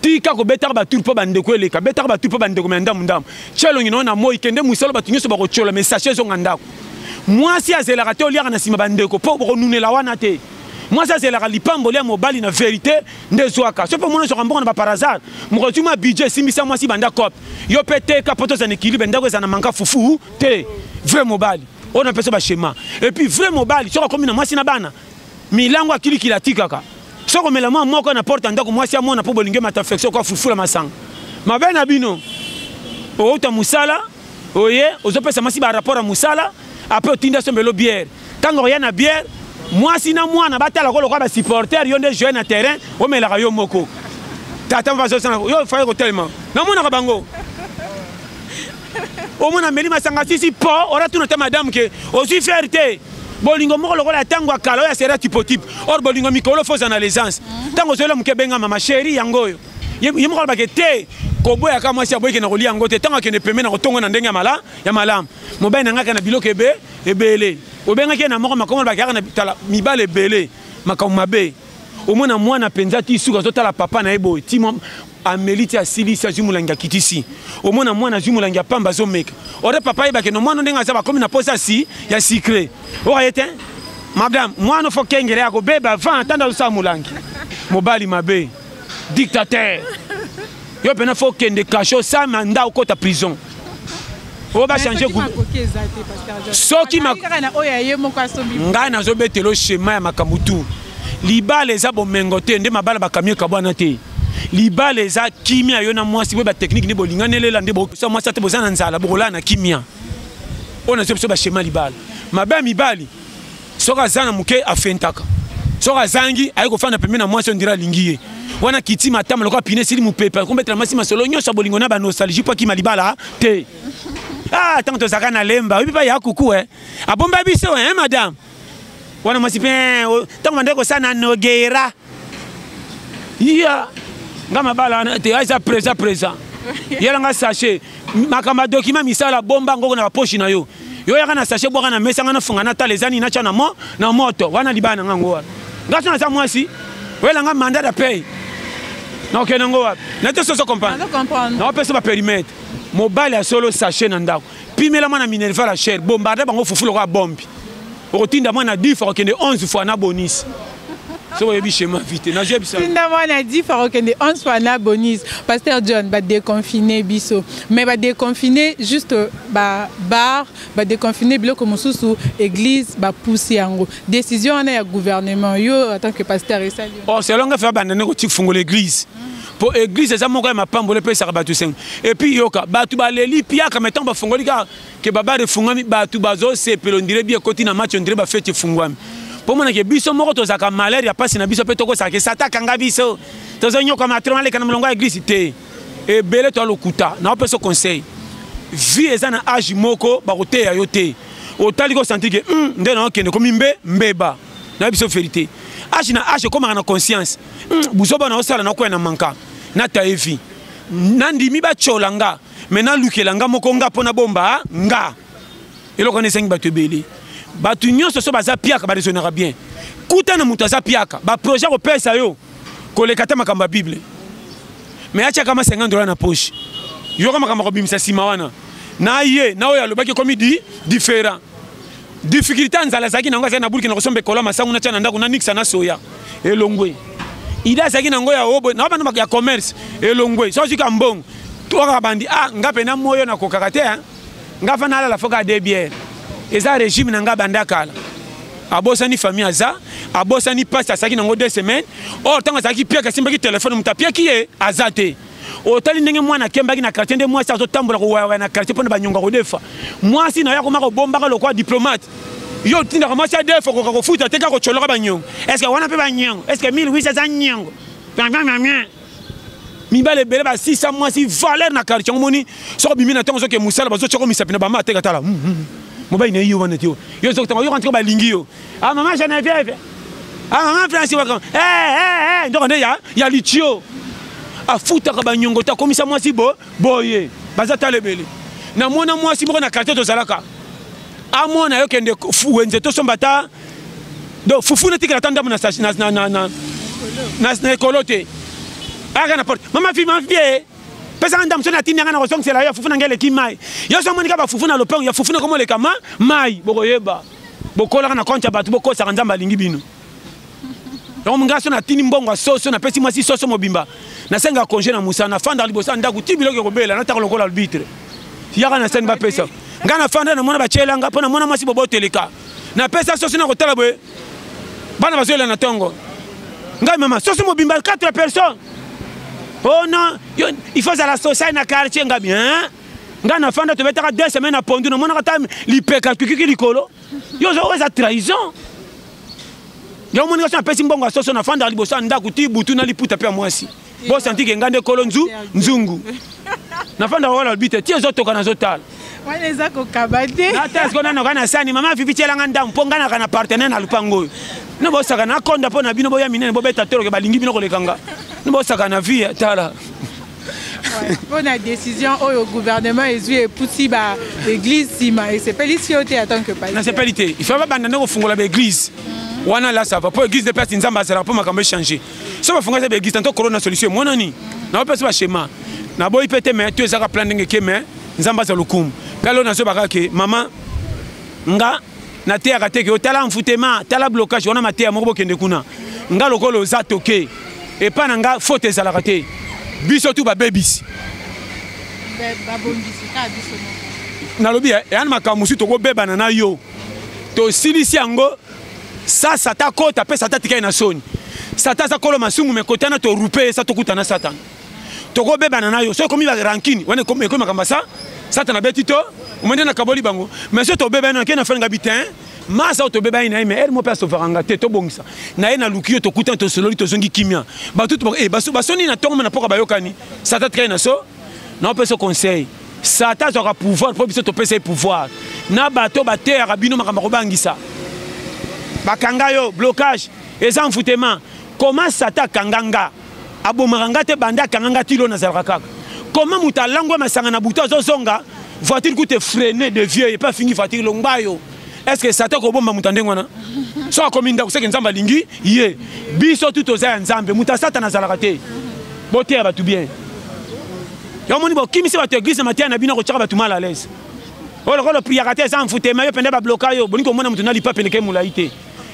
tika ko betaka ba turpo ba ndeko eleka betaka ba turpo ba ndeko menda mundam chelo ngino na moi kende musalo ba tunyo so ba ko chola mais sachez zo ngandako moi si azelaka te oliaka na sima ba ndeko po ko nunela wana te moi ça c'est la lipambo les mobali na vérité ndezwaka so po mona so kambonga na par hasard mo ko tuma budget simisa moi si banda cop yo pété kapoto za équilibre ndako za na manka fufu te vrai mobali on appelle ça ba schéma et puis vrai mobali so ko mina moi si na bana milango akili kilatikaka soko mela moko na porte ndako mwasi amona po bolinge matafection kwa fufula masanga mabena bino o uta musala oye ozopesa masi ba rapport à musala après otinda sombelo bière tango rien na bière mwasi na mwana batala ko lokwa ba supporter yo nde jouer na terrain o mela yo moko tata mva zo yo fa ko tellement na mona ka bango o mona meli masanga sisi po ora tuna te madame ke osi fierté bolingo moko lokola tango akala ya sera type or bolingo mikolo fausse analysance tango zelo mkebenga mama chérie yango yo yemoko ba kete ko boya ka mwasi aboyeke na kolia yango te tango akene peme na kotongo na ndenge ya malam mobai na ngaka na biloko ebele obenga ke na moko makomo ba kaka na tala mibale ebele makamu mabe omona mwana penza ti suka zotala papa na ebo ti ameliti asilisi azumulanga kitisi omona mwana azumulanga pamba zomeka ore papa yeba ke no mwana ndenga za bakomi na posa si ya secret oyete madame mwana fo kengere yako beba van tanda usa mulangi mobali mabe dictateur yo pena fo kende kasho sa manda ukota prison o ba changer goût soki nga na zo betelo schéma ya makamutu libala eza bomengo te nde mabala bakamie kabwana te libala eza kimia yo na mwasi we ba technique ni bolinganelela nde bo sa mwasi te bozana nzala bokola na kimia ona zo ba schéma libala mabe mibali soka zana muke afentaka soka zangi ayiko fana pembe na mwasi ondira lingiye wana kiti matama lokwa pine sili mupepa kombetela masi masolo nyosa bolingo na ba nostalgie pa kima libala te ah tant to zakana lemba obi pa ya kuku abomba biso madame wana mwasi pe tango mandeko sana nogera iya ngama bala te aisa presa yela nga sachet makamba document misala bomba ngoko na poche na yo yaka na sachet bwaka na mesa nga na funga na talezani na cha na moto wana libana ngango wana ngaso na sa mwasi wela nga mandat de paye na ke nango wapi na te so comprendre na pesa ba périmètre mobile ya solo sachet na ndako pimela mwana minerva la chair bombarder bango fufulo kwa bombi okotinda mwana 10 fois okende 11 fois na bonus so yebi schéma vite na jebi ça tinda mwana 10 fois okende 11 fois na bonus pasteur John ba déconfiner biso mais ba déconfiner juste ba bar ba déconfiner biloko mosusu église ba pousser yango décision na ya gouvernement yo en tant que pasteur esali oh c'est longa faire bandane ko tifungo l'église pour église eza moko ya mapambo le pesa batu seng et puis yoka batu baleli pia ka metant ba fungoli ka ke baba de fungami batu bazo sepelo ndire bien koti na match ndire ba fete fungwami pour moi que biso moko to zaka malaire ya pasi na biso pe toko saka sataka nga biso to zonyo ka matron ale kana mulongo église te e bele to lokuta na peso conseil vie eza na âge moko ba kote ya yote o tali ko sentir que nde na okende komi mbeba na biso vérité âge na âge comme na conscience buzoba na osala na ko na manka na taevi nandimi ba cholanga mena lukelanga moko nga pona bomba nga eloko ne sengi batu ebele batu nyonso so baza piaka ba raisonnera bien kuta na mutu aza piaka ba projet ko pesa yo koleka te makambo ya bible mais acha kama $50 na poche yo kama kama ko bimisa sima wana na ye na oyo alobaki komi différent difficulté nzala zaki na ngoza na bulki na kosombe kola masangu na tana ndako na nixa na soya elongwe ida zaki na ngoya obo na bana ya commerce elongwe so zika mbongo to ka bandi ngape na moyo na kokakate ngafa na la foka de bière eza régime na nga banda kala abosa ni famille aza abosa ni passe asaki na ngo 2 semaines o tanga zaki pia kasimbaki téléphone mutapia kiye azate o tali ndenge mwana kembaki na quartier nde mwasi azotambola ko wa na quartier pona banyonga ko defa mwasi na ya ko mako bomba ko lokwa diplomate yo tinda ko mwasi defa ko futa teka ko choloka banyonga est-ce que wana pe banyonga est-ce que 1800 nyonga mibale bele ba 600 mwasi valeur na quartier ngomoni so bimi na tongo so ke musala bazo choko misapina ba mateka tala mobile ne yo wana tio yo zo tanga yo rentre ba lingi yo mama Geneviève maman Francis wa donc il y a litio afuta ka banyongo ta komisa mwasi boye bazata lebele na mona mwasi moko na quartier to zalaka amona yo kende wenze to sombata do fufu na tikala tanda na ekolote aga na porte mama fille pesa ndam sona tindi ngana ko song sela ya fufu na ngele kimai yo so monika ba fufu na lopango ya fufu na komo le kama mai bokoyeba bokola na konta batu bokosa nzamba lingi bino donc mga so na tindi mbongo soso na pesi mwasi soso mobimba na senga congé na musana fanda libosa ndaku tibilo ko bela na takolo kola arbitre yaka na sen ba pesa ngana fanda na mona ba chelanga pona mona mwasi bobo teleka na pesa soso na kotala boye bana bazoela na tongo ngai mama soso mobimba 4 personnes. Oh non, il faut à la société na quartier nga bien. Nga na fanda to betaka 2 semaines à pondu no mona kata lipeka kiki likolo. Yo zo za trahison. Yo mona ka pesi mbongo soso na fanda libosa ndaku ti butu na liputa pe mwasi. Bo santi ke ngande kolo nzungu. Na fanda wala bite ti zo toka na zo tala. Wana eza ko kabate. Na tas kona no kana sani mama fifi chelanga ndam ponga na kana partenaire na lupango. No bo saka na konda po na bino bo ya minene bo beta tero ke balingi bino ko lekanga. Nous avons une vie. Pour la décision, le gouvernement est poussé par l'église. Et c'est pas l'ici en tant que pasteur. Non, c'est pas l'idée. Il faut pas abandonner au fond de l'église. Wana là ça va. Pour l'église de personnes, ça va pour m'accompagner changer. Si on fait l'église, tant que corona solution, moi non ni. Na pas pas schéma. Na boy pété mais tu es à planning que mais nzamba za lukum. Pelo na so baka ke maman nga na te akate ke tala mfutema, tala blocage, on a maté moko kende kuna. Nga lokolo za toke. Et pas nanga faute za la raté. Biso tout ba babies. Ba bondisi ka biso. Na lobi e an makamusu to go beba na yo. To silisi yango ça ta kota pe sata tika na soni. Sata za kolo masumu me kotana to rupe sa to kutana satan. To go beba na yo. So komi ba rankini, wane komi makamba sa. Satan na betito, umende na kaboli bango. Mais so to beba na ke na fanga bitin. Masa to beba ina mais elle mo pas sofaranga te to bongisa na ina lukio to kutan to sololi to zongi kimia ba tout basoni na tongo na poka bayokani sata traîne so na peut se conseil sata aura pouvoir pour biso to pesa pouvoir na bato ba terre bino makamba ko bangisa bakanga yo blocage eza mfutema comment sata kanganga abomaranga te banda kanganga tilo na zalaka comment mutalangwa masanga na buto zo zonga voiture coûte freiner de vieux et pas fini voiture longbayo. Est-ce que Satan ko bomba mutande ngwana so akominda kuseke nzamba lingi ye biso tout oza nzambe muta Satan azalaka te bote ba tout bien yo moni bo kimisi ba te église matin na bino ko tshaka ba tout mal à l'aise o le prière te sans fouté mais yo pende ba bloquer yo boni ko mona mutu na lipa pende ke mulaite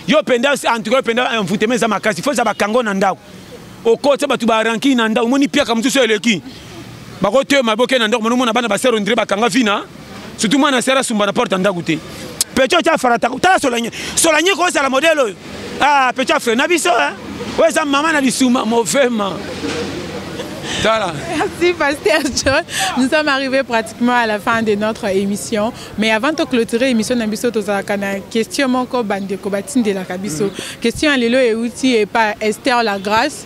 yo pende en tout cas pende en fouté mais za makasi faut za ba kango na ndako o ko tsa ba tout ba ranki na ndako moni pia comme tout so eleki ba ko te maboke na ndako mona bana ba sero ndire ba kanga vina surtout mona sera sumba na porte ndako te Pecho cha farata tala solanye ko ça la modèle ah pecho frère na biso hein ouais ça maman na lisuma mauvais. Merci Pasteur John. Nous sommes arrivés pratiquement à la fin de notre émission. Mais avant de clôturer l'émission, nous avons une question de la Kabiso. Question à l'élo et outil et pas Esther Lagrasse.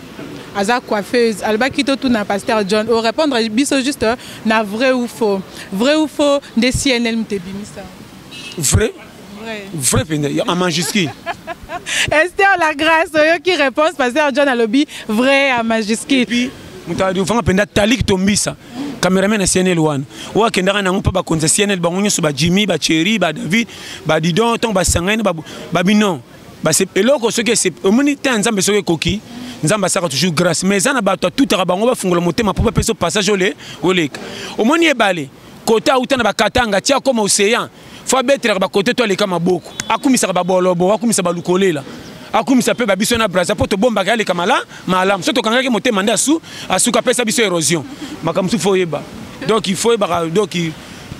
Aza coiffeuse, alba kito tout na Pasteur John. Au répondre biso juste na vrai ou faux. Vrai ou faux de CNL mtebimisa. Vrai. Vrai en majuscule. Esther Lagrasse, qui répond Pasteur John à lobby vrai à majuscule. Et puis, mutadi ufanga penda talik tombisa. Cameraman na CNL one. Wa kendanga na ngpa ba konza CNL ba ngonyo ba Jimmy, ba Cherry, ba David, ba Didon, ton ba Sangane, ba Binon. Ba c'est eloko ce que c'est humanité nzambe soke koki. Nzamba saka toujours grâce. Mais ça na ba tout à bango ba fungola motema pour peso passage olé. Au moni ebale. Kota utana ba katanga tia comme océan. Faut betre ba côté toi les kama boko akumisa ba bolobo akumisa ba lukolela akumisa pe ba biso na braza poto bomba ga les kamala malam soto kanga ke motema nda asu ka pesa biso érosion makamsu foyeba donc il faut ba donc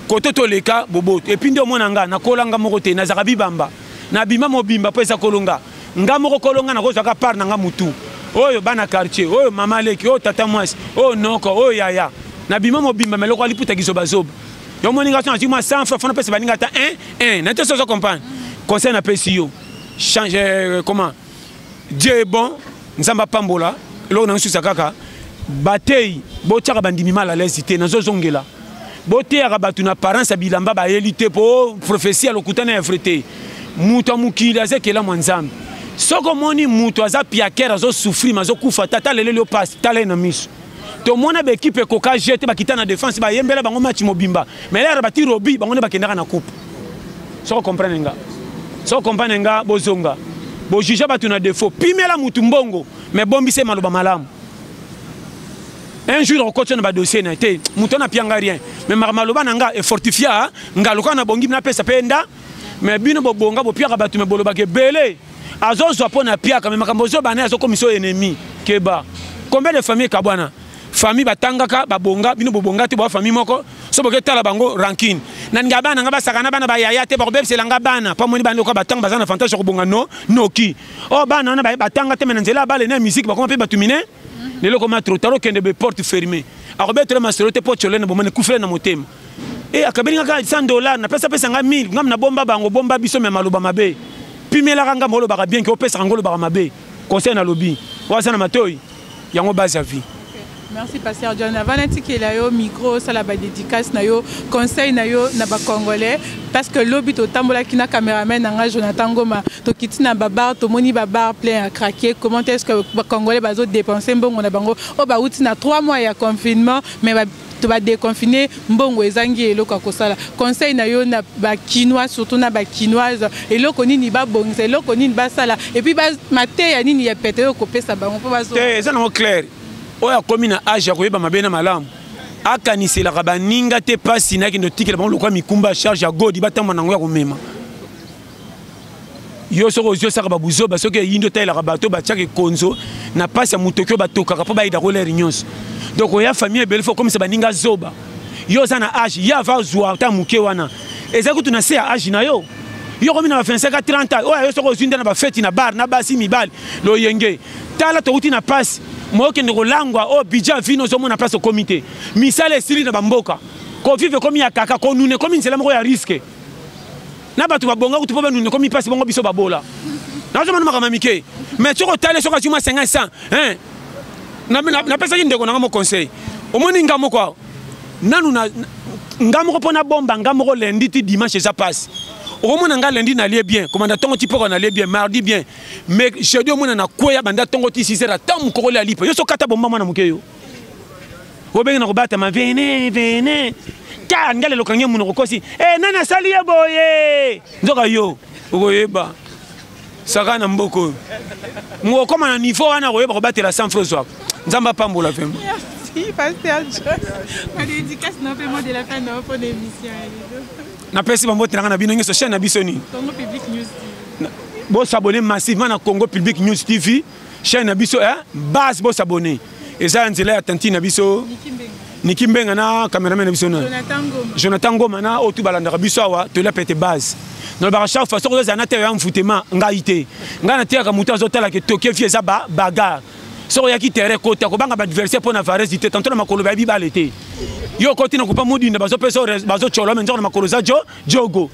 côté to les ka bobo et puis ndo mona nga na kolanga moko te na zakabi bamba na bima mobimba pesa kolonga nga moko kolonga na koza ka par na nga mutu oyo bana quartier oyo mama leki oyo tata mwasi oyo noko oyo yaya na bima mobimba meloko aliputa gizo bazoba. Donc, mon ingation, je dis, moi, 100 francs, on peut se bannir à 1. N'est-ce pas ce qu'on comprend? Conseil n'a pas si changer, comment? Dieu est bon, nous sommes pas pambola, là, on a un sous-sakaka. Bataille, botia bandimi mal à l'aise, nous sommes là. Botia rabatu na parents, à bilamba, ba élité pour prophétie à l'okuta na effrété. Mouta moukila, c'est que là, mon zam. soko moni mutu aza piaker azo souffrir mazo kufa tata lelele yo passe tala na miso to mona ba équipe koka jeté ba kita na défense ba yembela bango match mobimba mais là ba ti robi bango ne ba kendaka na coupe soko comprendre nga bozonga bo juger ba tuna défaut pimela mutu mbongo mais bombise maloba malamu un jour on na ba dossier na té mutu na pianga rien mais maloba nanga e fortifia nga loka na bongi na pesa penda mais bino bobonga bo piaka batu me boloba ke belé azo zo pona piaka me makambo zo bana azo commission ennemi keba combien de familles kabwana famille batangaka babonga bino bobonga te ba famille moko so boke tala bango ranking nanga bana nga basakana bana ba yaya te ba kobebsela nga bana pa moni bana ko batanga bazana fantastique kobonga noki oh bana na ba batanga te menanzela bale na musique ba ko pe batumine lelo ko matro taro kende be porte fermée akobetre masorote po cholene bomane kufle na motema akabeli nga $100 na pesa nga 1000 ngam na bomba bango bomba biso me maloba mabe pimela kanga molo baka bien ko pesa ngolo baka mabe conseil na lobby wasa na matoi yango base à vie. Merci Pasteur John. Avant d'intégrer le micro, ça la dédicace na yo, conseil na yo na ba congolais parce que lobby to tambola qui na caméraman na Jonathan Ngoma to kiti na babar to moni babar plein à craquer. Comment est-ce que ba congolais bazo dépenser mbongo na bango o ba uti na 3 mois ya confinement mais to ba déconfiner mbongo ezangi eloko akosala. Conseil na yo na ba quinois surtout na ba quinoise eloko nini ba bongisa eloko nini ba sala et puis ba maté ya nini ya pété ko pesa bango po bazo. Ça non clair. Oya komi na age ya koyeba mabe na malamu akaniselaka baninga te pasi naki ndotikela bango lokwa mikumba charge ya godi batamba nango ya komema yo soko oziosaka babuzoba soki eyindo tayelaka bato batiaka konzo na pasi ya motoki oyo batokaka mpo bayida kolere nyonso donc oya famille ebele fo komisa baninga zoba yo oza na age ye ava zwa ta moke wana eza kutu na se ya age na yo yo komi na ba 25 30 oyo yo soko ozwi nde na bafeti na bar na basi mibali loyenge tala touti na pasi moke ndeko langwa o bija vino zo mona place au comité misala esili na bamboka ko vive komi ya kaka ko nune komi nzela moko ya risque na batu babonga kutu po ba nune komi passe bongo biso babola na zo mona makama mike mais soko tale soko chuma 500 hein na pesa ndeko na mo conseil o moni ngamo kwa nanu na ngamo ko pona bomba ngamo ko lundi ti dimanche ça passe au moins nga lundi na lié bien commanda tongo ti poko na lié bien mardi bien mais jeudi au moins na koya banda tongo ti 6 heures tam ko la lipa yo so kata bomba mwana mukeyo wo benga na ko bata ma vene ka ngale lokanye muno kosi nana sali ya boye nzoka yo okoyeba saka na mboko ngo koma na niveau wana koyeba ko batela sans François nzamba pambola vema. Merci Pasteur John. Ma dédicace non paiement de la fin de notre émission. Na pesi bambote na bino ngeso chaîne na biso ni Congo Public News TV. Bo s'abonner massivement na Congo Public News TV chaîne na biso base bo s'abonner et ça nzela ya tanti na biso Niki Mbenga na cameraman na biso na Jonathan Ngoma na otu balanda biso awa to la pete base no ba chaque fois soko za na te ya mfutema ngaite ngana te ka mutu azotala ke toke vie za bagarre soko ya ki terre kota ko banga ba adversaire pour na Varese dit tantôt na makolo ba bibale te yo koti na kupa mudi na bazo pesa bazo cholo menzo na makolo za jogo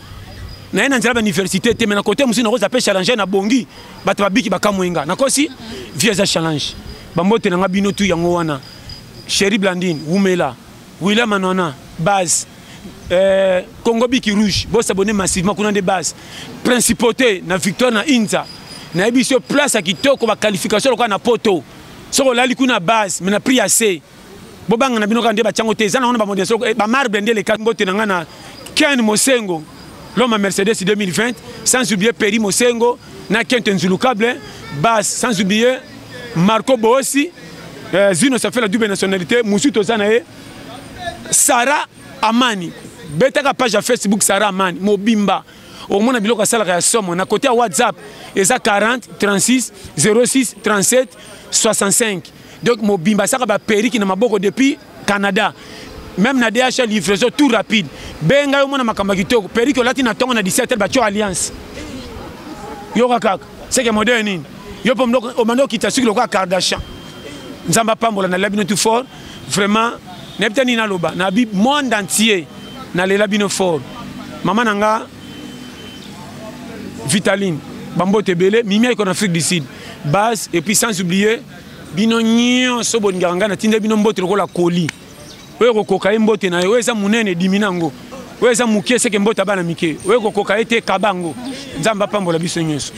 na ena nzela ba université te mena côté musi na roza pe challenger na bongi bato babiki bakamwenga na kosi vie za challenge bambote na ngabino tu yango wana Chéri Blandine Wumela William Manona base Congo Biki Rouge bo s'abonner massivement kuna de base principauté na victoire na Inza na ebiso place à kitoko ba qualification kwa na poto soko lali kuna base mais na prix assez bobanga na bino kande ba chango te zana ona ba modèle soko ba marbre ndele kambote na ngana Ken Mosengo l'homme à Mercedes 2020 sans oublier Peri Mosengo na Kenten Zulukable base sans oublier Marco Bossi Zino ça fait la double nationalité Moussouto Zanae Sarah Amani betaka page à Facebook Sarah Amani Mobimba au moins biloko sala ya somo na côté WhatsApp eza 40 36 06 37 65 donc Mobimba ça ba Peri qui na maboko depuis Canada même na DHL livraison tout rapide benga yo mona makamba kitoko Peri ko lati na tongo na 17 ba cho alliance yo kaka c'est que moderne yo pomdo o mando kitasuki lokwa Kardashian nzamba pambola na labino tout fort vraiment neptani na loba na bi monde entier na le labino fort maman nanga Vitaline bambote belé mimi en Afrique du Sud base et puis sans oublier bino nyo so bonganga na tinde bino mbote lokola koli oyo kokoka mbote na yo eza munene diminango oyo eza mukie seke mbota bana mike oyo kokoka ete kabango nzamba pambola biso nyonso.